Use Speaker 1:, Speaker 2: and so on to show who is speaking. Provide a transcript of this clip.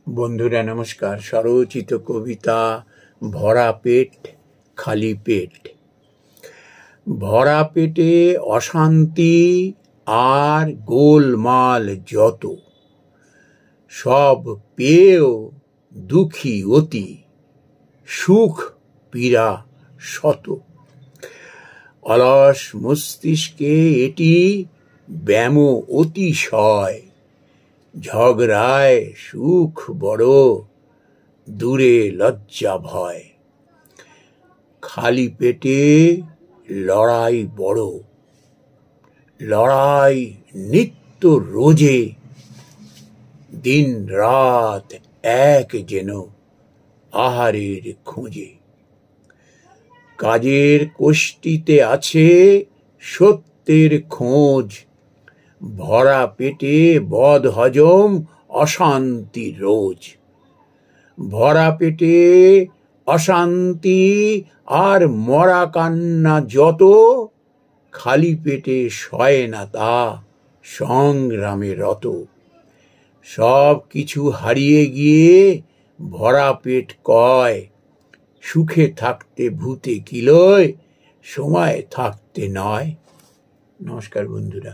Speaker 1: বন্ধুরা নমস্কার। স্বরচিত কবিতা ভরা পেট খালি পেট। ভরা পেটে অশান্তি আর গোলমাল যত, সব পেয়েও দুঃখী অতি, সুখ পীড়া শত। অলস মস্তিষ্কে এটি ব্যাম অতিশয়, ঝগড়ায় সুখ বড়, দূরে লজ্জা ভয়। খালি পেটে লড়াই বড়, লড়াই নিত্য রোজে, দিন রাত এক যেন আহারের খোঁজে। কাজের কোষ্ঠীতে আছে সত্যের খোঁজ, ভরা পেটে বদ হজম অশান্তি রোজ। ভরা পেটে অশান্তি আর মরা কান্না যত, খালি পেটে সয় না তা সংগ্রামে রত। সব কিছু হারিয়ে গিয়ে ভরা পেট কয়, সুখে থাকতে ভূতে কিলয়, সময় থাকতে নয়। নমস্কার বন্ধুরা।